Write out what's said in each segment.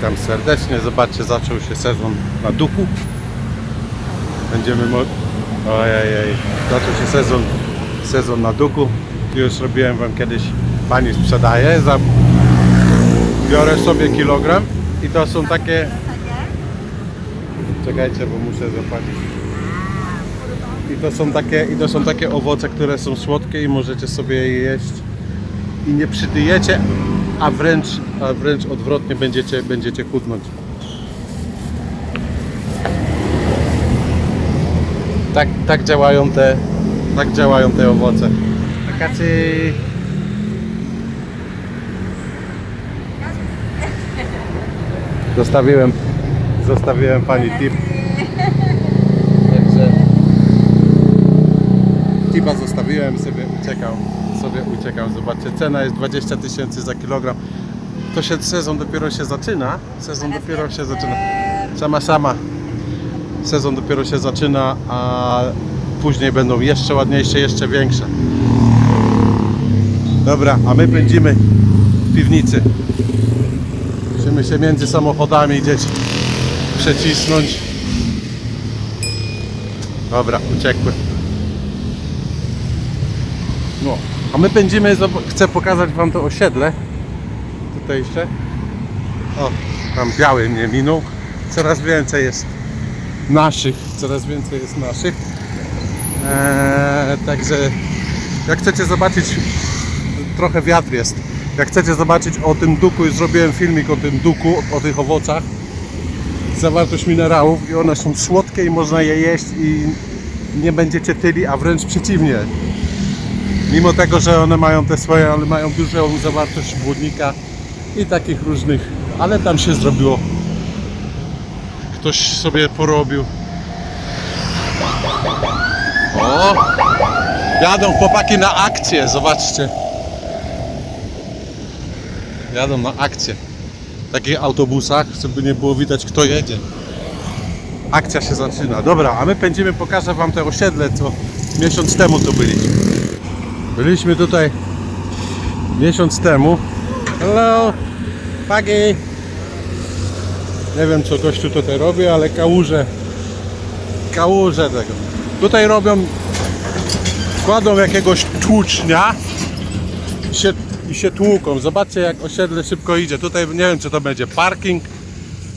witam serdecznie. Zobaczcie, zaczął się sezon na duku. Będziemy ojej, zaczął się sezon na duku. Już robiłem wam kiedyś, pani sprzedaje, biorę sobie kilogram i to są takie, czekajcie, bo muszę zapalić. I to są takie owoce, które są słodkie i możecie sobie je jeść i nie przytyjecie, a wręcz odwrotnie będziecie chudnąć. Tak działają te owoce. Akacy. Zostawiłem pani tip. Także tipa zostawiłem, sobie uciekał. Zobaczcie, cena jest 20 000 za kilogram. To się sezon dopiero się zaczyna. Sama. Sezon dopiero się zaczyna, a później będą jeszcze ładniejsze, jeszcze większe. Dobra, a my pędzimy w piwnicy. Musimy się między samochodami gdzieś przecisnąć. Dobra, uciekły. No, a my pędzimy, chcę pokazać wam to osiedle. Tutejsze. O, tam biały mnie minął. Coraz więcej jest naszych. Także jak chcecie zobaczyć, trochę wiatr jest. Jak chcecie zobaczyć o tym duku, już zrobiłem filmik o tym duku, o tych owocach. Zawartość minerałów i one są słodkie i można je jeść i nie będziecie tyli, a wręcz przeciwnie. Mimo tego, że one mają te swoje, ale mają dużą zawartość błonnika i takich różnych, ale tam się zrobiło. Ktoś sobie porobił. O! Jadą chłopaki na akcję, zobaczcie. Jadą na akcję. W takich autobusach, żeby nie było widać, kto jedzie. Akcja się zaczyna. Dobra, a my pędzimy, pokażę wam te osiedle, co miesiąc temu tu byliśmy. Byliśmy tutaj miesiąc temu. Hello, Pagi. Nie wiem, co gościu tutaj robi, ale kałuże tego. Tutaj robią, kładą jakiegoś tłucznia i się tłuką. Zobaczcie, jak osiedle szybko idzie. Tutaj nie wiem, czy to będzie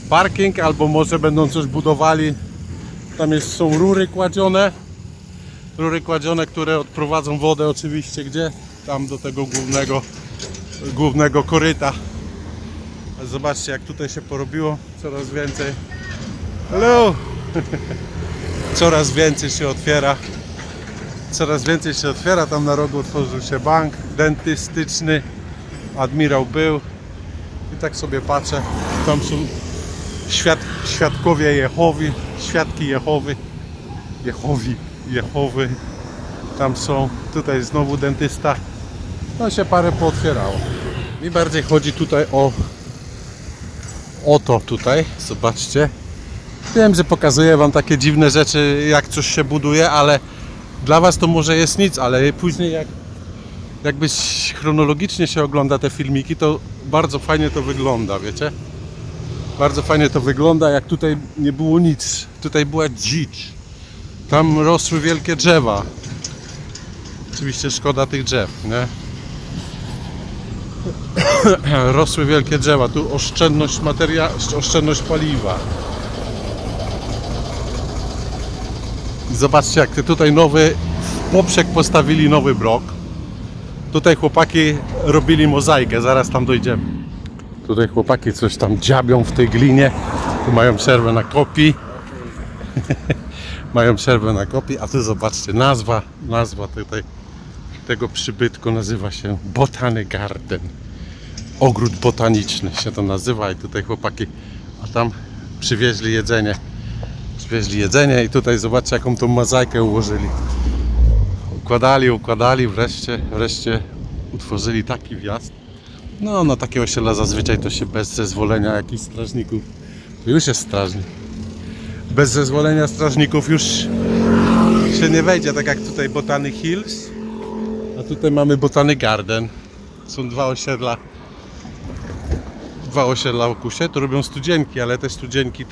parking, albo może będą coś budowali. Tam są rury kładzione, które odprowadzą wodę oczywiście gdzie? Tam do tego głównego koryta. Zobaczcie, jak tutaj się porobiło. Coraz więcej. Hello! Coraz więcej się otwiera. Tam na rogu otworzył się bank dentystyczny. Admirał był. I tak sobie patrzę. Tam są świadkowie Jehowy. Świadki Jehowy. Tam są. Tutaj znowu dentysta. No się parę pootwierało. Mi bardziej chodzi tutaj o to tutaj. Zobaczcie. Wiem, że pokazuję wam takie dziwne rzeczy, jak coś się buduje, ale dla was to może jest nic, ale później jakbyś chronologicznie się ogląda te filmiki, to bardzo fajnie to wygląda, wiecie? Bardzo fajnie to wygląda, jak tutaj nie było nic. Tutaj była dzicz. Tam rosły wielkie drzewa. Oczywiście szkoda tych drzew, nie? Rosły wielkie drzewa. Tu oszczędność paliwa. Zobaczcie, jak tutaj w poprzek postawili nowy blok. Tutaj chłopaki robili mozaikę, zaraz tam dojdziemy. Tutaj chłopaki coś tam dziabią w tej glinie. Tu mają przerwę na kopi. A tu zobaczcie, nazwa tutaj tego przybytku nazywa się Botany Garden. Ogród botaniczny się to nazywa i tutaj chłopaki, a tam przywieźli jedzenie i tutaj zobaczcie, jaką tą mozaikę ułożyli. Układali, wreszcie utworzyli taki wjazd. No, na takie osiedla zazwyczaj to się bez zezwolenia jakichś strażników. Tu już jest strażnik. Bez zezwolenia strażników już się nie wejdzie, tak jak tutaj Botany Hills. A tutaj mamy Botany Garden. Są dwa osiedla. dwa osiedla wokół się, to robią studzienki, ale te studzienki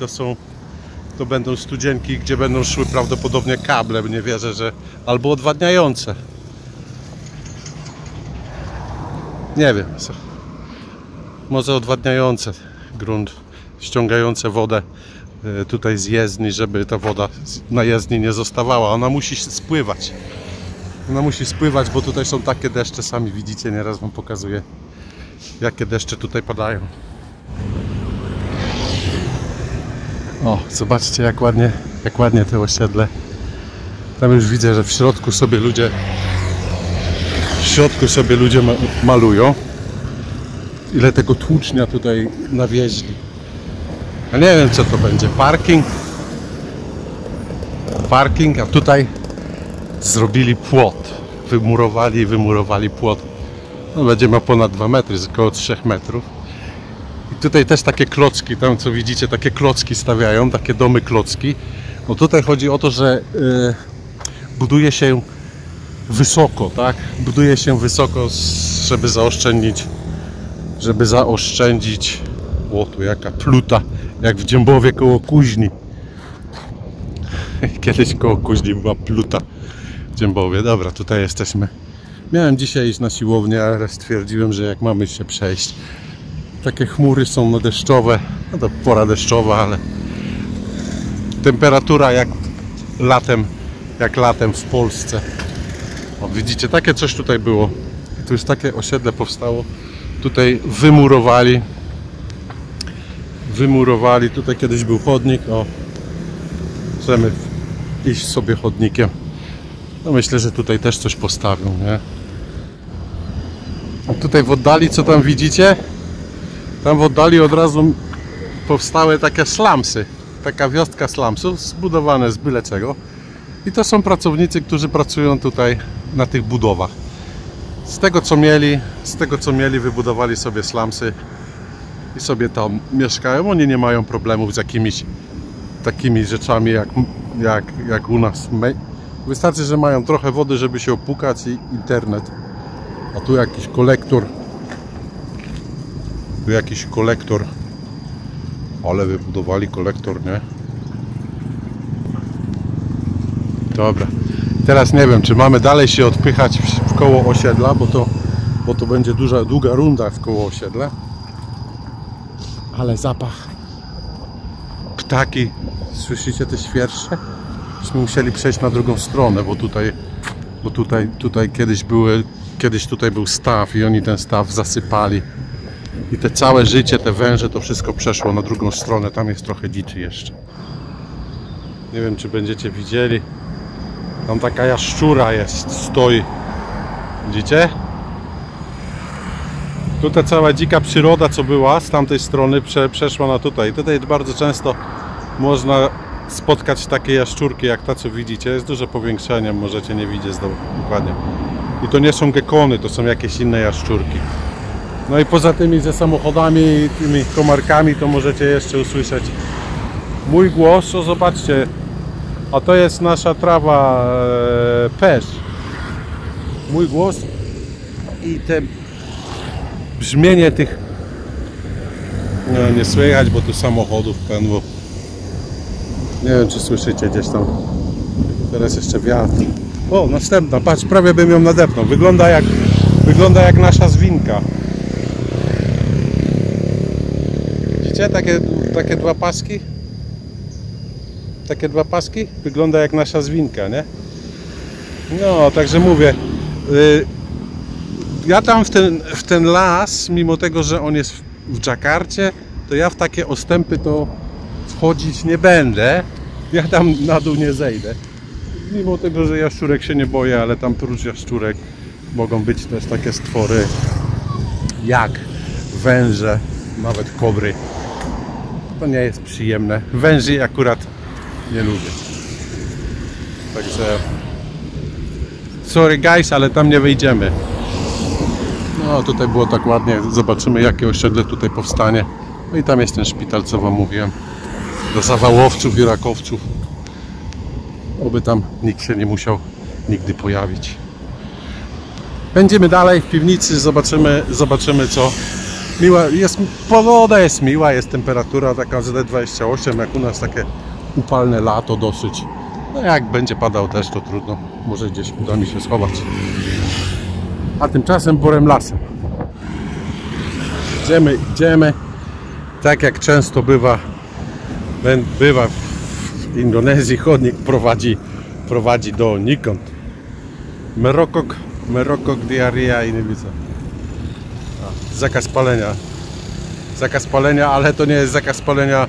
to będą studzienki, gdzie będą szły prawdopodobnie kable, nie wierzę, że albo odwadniające. Nie wiem, może odwadniające grunt, ściągające wodę tutaj z jezdni, żeby ta woda na jezdni nie zostawała. Ona musi spływać. Ona musi spływać, bo tutaj są takie deszcze, sami widzicie, nieraz wam pokazuję, jakie deszcze tutaj padają. O, zobaczcie jak ładnie te osiedle. Tam już widzę, że w środku sobie ludzie malują. Ile tego tłucznia tutaj nawieźli. A nie wiem, co to będzie. Parking, a tutaj zrobili płot. Wymurowali płot. No, będzie miał ponad 2 metry, około 3 metrów. I tutaj też takie klocki, tam co widzicie, takie klocki stawiają, takie domy klocki. No tutaj chodzi o to, że buduje się wysoko, tak? Buduje się wysoko, żeby zaoszczędzić. O, tu jaka pluta, jak w Dziębowie koło Kuźni. Kiedyś koło Kuźni była pluta w Dziębowie. Dobra, tutaj jesteśmy. Miałem dzisiaj iść na siłownię, ale stwierdziłem, że jak mamy się przejść. Takie chmury są deszczowe, no to pora deszczowa, ale temperatura jak latem w Polsce. O, widzicie, takie coś tutaj było. Tu już takie osiedle powstało. Tutaj wymurowali. Tutaj kiedyś był chodnik. O, chcemy iść sobie chodnikiem. No myślę, że tutaj też coś postawią, nie? A tutaj w oddali, co tam widzicie? Tam w oddali od razu powstały takie slumsy. Taka wioska slumsów, zbudowane z byle czego. I to są pracownicy, którzy pracują tutaj na tych budowach. Z tego co mieli, wybudowali sobie slumsy i sobie tam mieszkają. Oni nie mają problemów z jakimiś takimi rzeczami jak u nas. Wystarczy, że mają trochę wody, żeby się opłukać i internet. A tu jakiś kolektor. Ale wybudowali kolektor, nie? Dobra. Teraz nie wiem, czy mamy dalej się odpychać w koło osiedla, bo to będzie długa runda w koło osiedla. Ale zapach. Ptaki. Słyszycie te świerszcze? Byśmy musieli przejść na drugą stronę, bo tutaj kiedyś tutaj był staw i oni ten staw zasypali. I te całe życie, te węże, to wszystko przeszło na drugą stronę. Tam jest trochę dziczy jeszcze. Nie wiem, czy będziecie widzieli. Tam taka jaszczura stoi. Widzicie? Tutaj cała dzika przyroda, co była z tamtej strony, przeszła na tutaj. Tutaj bardzo często można spotkać takie jaszczurki, jak ta, co widzicie. Jest duże powiększenie, możecie nie widzieć dokładnie. I to nie są gekony, to są jakieś inne jaszczurki. No i poza tymi ze samochodami i tymi komarkami, to możecie jeszcze usłyszeć mój głos. O, zobaczcie, a to jest nasza trawa pesz. Mój głos i te brzmienie tych, no, nie słychać, bo tu samochodów pełno. Nie wiem, czy słyszycie gdzieś tam. Teraz jeszcze wiatr. O, następna, patrz, prawie bym ją nadepnął. Wygląda jak nasza zwinka. Widzicie takie dwa paski? Takie dwa paski? Wygląda jak nasza zwinka, nie? No, także mówię, ja tam w ten las, mimo tego, że on jest w Dżakarcie, to ja w takie ostępy to wchodzić nie będę. Ja tam na dół nie zejdę. Mimo tego, że jaszczurek się nie boję, ale tam prócz jaszczurek mogą być też takie stwory jak węże, nawet kobry. To nie jest przyjemne. Węży akurat nie lubię. Także sorry guys, ale tam nie wejdziemy. No tutaj było tak ładnie. Zobaczymy, jakie osiedle tutaj powstanie. No i tam jest ten szpital, co wam mówiłem. Do zawałowców i rakowców. Oby tam nikt się nie musiał nigdy pojawić. Będziemy dalej w piwnicy, zobaczymy Miła, pogoda jest miła, jest temperatura taka z 28, jak u nas takie upalne lato dosyć. No jak będzie padał deszcz, to trudno, może gdzieś uda mi się schować. A tymczasem Borem lasem. Idziemy, tak jak często bywa w Indonezji, chodnik prowadzi donikąd. Merokok diarrhea i Nibica. Zakaz palenia, ale to nie jest zakaz palenia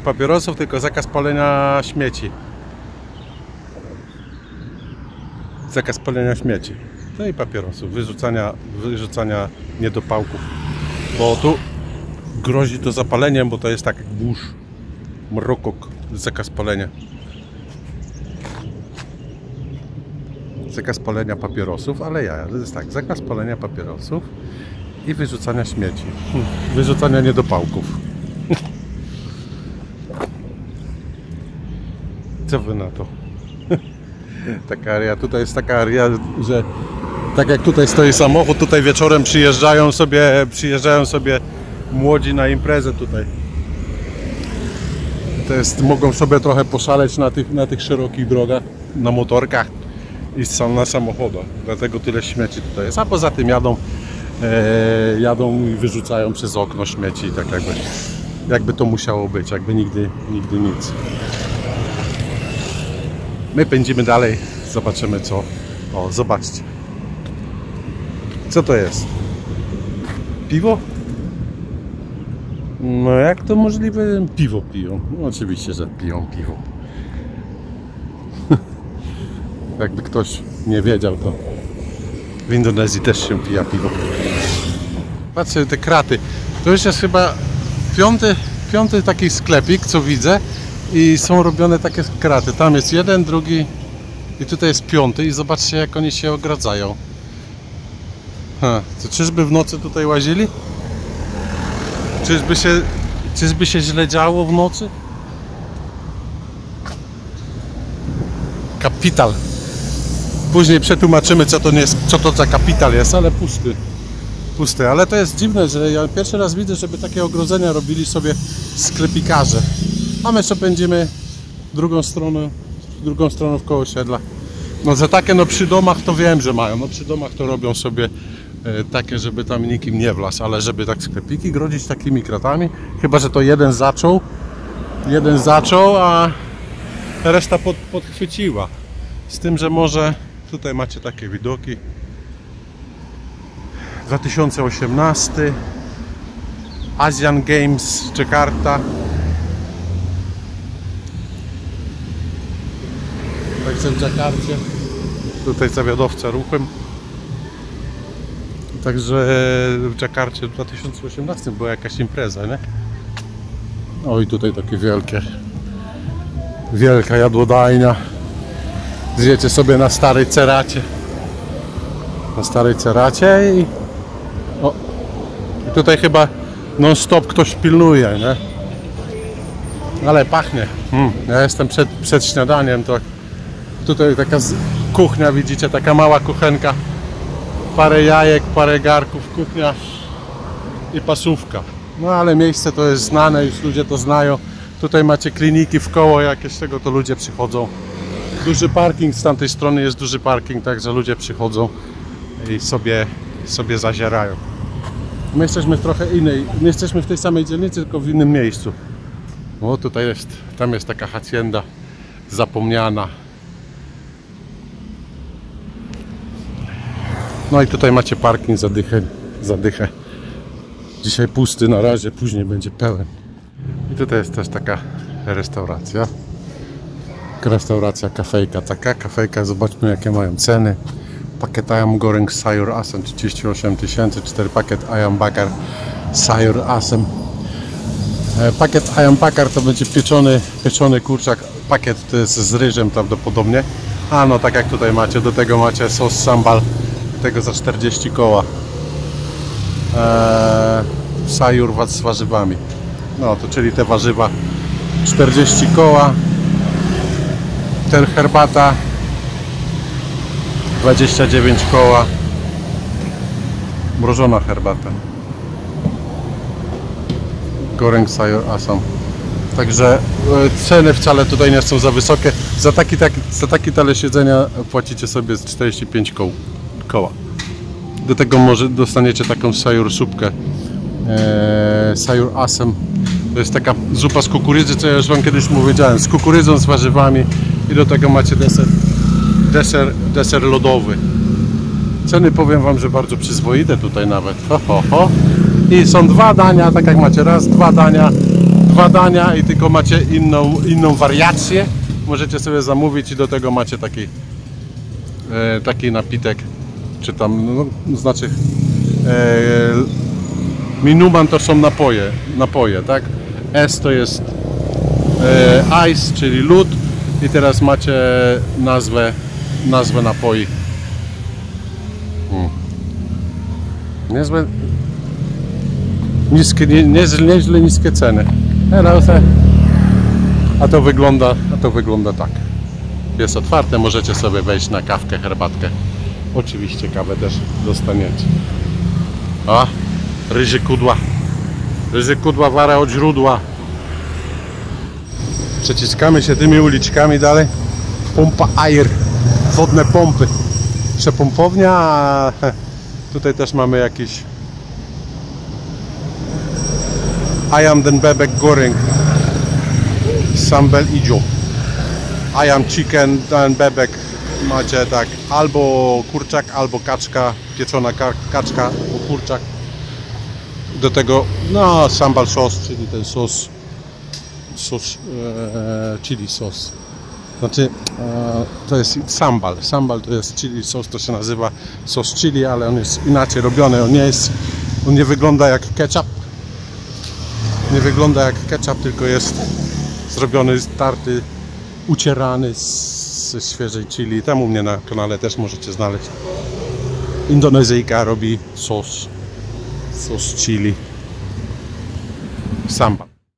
papierosów, tylko zakaz palenia śmieci. Zakaz palenia śmieci. No i papierosów, wyrzucania niedopałków. Bo tu grozi to zapaleniem, bo to jest tak jak burz. Merokok, zakaz palenia. Zakaz palenia papierosów, ale to jest tak, zakaz palenia papierosów i wyrzucania śmieci. Wyrzucania niedopałków. Co wy na to? Taka area, tutaj jest taka area, że tak jak tutaj stoi samochód, tutaj wieczorem przyjeżdżają sobie młodzi na imprezę tutaj. To jest, mogą sobie trochę poszaleć na tych szerokich drogach, na motorkach i na samochodach. Dlatego tyle śmieci tutaj jest. A poza tym jadą i wyrzucają przez okno śmieci, tak jakby to musiało być, jakby nigdy nic. My pędzimy dalej, zobaczymy co. O, zobaczcie. Co to jest? Piwo? No jak to możliwe? Piwo piją. No, oczywiście, że piją piwo. Jakby ktoś nie wiedział, to w Indonezji też się pija piwo. Patrzcie, te kraty. To już jest chyba piąty taki sklepik, co widzę. I są robione takie kraty. Tam jest jeden, drugi i tutaj jest piąty. I zobaczcie, jak oni się ogradzają. To czyżby w nocy tutaj łazili? Czyżby się źle działo w nocy? Kapital. Później przetłumaczymy, co to za kapital jest, ale pusty. Ale to jest dziwne, że ja pierwszy raz widzę, żeby takie ogrodzenia robili sobie sklepikarze. A my sobie będziemy drugą stroną w koło osiedla. No za takie, no przy domach to wiem, że mają. No przy domach to robią sobie takie, żeby tam nikim nie wlazł, ale żeby tak sklepiki grodzić takimi kratami. Chyba że to jeden zaczął, a reszta podchwyciła. Z tym, że może tutaj macie takie widoki. 2018 Asian Games Jakarta. Także w Dżakarcie. Tutaj zawiadowca ruchem. Także w Dżakarcie w 2018 była jakaś impreza, nie? O i tutaj takie wielka jadłodajnia. Zjecie sobie na starej ceracie. I tutaj chyba non stop ktoś pilnuje, nie? Ale pachnie. Ja jestem przed śniadaniem, to tutaj taka kuchnia, widzicie, taka mała kuchenka. Parę jajek, parę garków, kuchnia i pasówka. No ale miejsce to jest znane, już ludzie to znają. Tutaj macie kliniki w koło jakieś, tego to ludzie przychodzą. Duży parking, z tamtej strony jest duży parking, także ludzie przychodzą i sobie zazierają. My jesteśmy w trochę innej, my jesteśmy w tej samej dzielnicy, tylko w innym miejscu. O, tutaj jest, tam jest taka hacienda zapomniana. No i tutaj macie parking zadychę. Dzisiaj pusty na razie, później będzie pełen. I tutaj jest też taka restauracja. Kafejka, zobaczmy jakie mają ceny. Pakiet ayam goreng sayur asem 38 000, 4 pakiet ayam bakar sayur asem. Pakiet ayam bakar to będzie pieczony kurczak. Pakiet to jest z ryżem prawdopodobnie. A no tak jak tutaj macie, do tego macie sos sambal, tego za 40 koła. Sayur z warzywami. No to czyli te warzywa 40 koła. Ten herbata 29 koła. Mrożona herbata. Goreng Sayur Asam. Także ceny wcale tutaj nie są za wysokie. Za taki talerz jedzenia płacicie sobie z 45 koła. Do tego może dostaniecie taką sayur supkę. Sayur Asam. To jest taka zupa z kukurydzy, co ja już wam kiedyś powiedziałem. Z kukurydzą, z warzywami i do tego macie deser lodowy. Ceny powiem wam, że bardzo przyzwoite tutaj nawet. I są dwa dania, tak jak macie raz, dwa dania i tylko macie inną wariację. Możecie sobie zamówić i do tego macie taki napitek, czy tam, no, znaczy minuman to są napoje, tak? S to jest ice, czyli lód i teraz macie nazwę napoi. Niezłe, nieźle niskie ceny. A to wygląda tak. Jest otwarte, możecie sobie wejść na kawkę, herbatkę. Oczywiście kawę też dostaniecie. A, ryży kudła wara od źródła. Przeciskamy się tymi uliczkami dalej. Pompa air, wodne pompy. Przepompownia, a tutaj też mamy jakiś Ayam dan bebek goreng sambal ijo. Ayam chicken dan bebek macie tak albo kurczak, albo kaczka, pieczona kaczka albo kurczak. Do tego no sambal sos, czyli ten sos chili sos. Znaczy to jest sambal to jest chili sos, to się nazywa sos chili, ale on jest inaczej robiony, on nie wygląda jak ketchup. Nie wygląda jak ketchup, tylko jest zrobiony, starty, ucierany ze świeżej chili. Tam u mnie na kanale też możecie znaleźć. Indonezyjka robi sos chili sambal.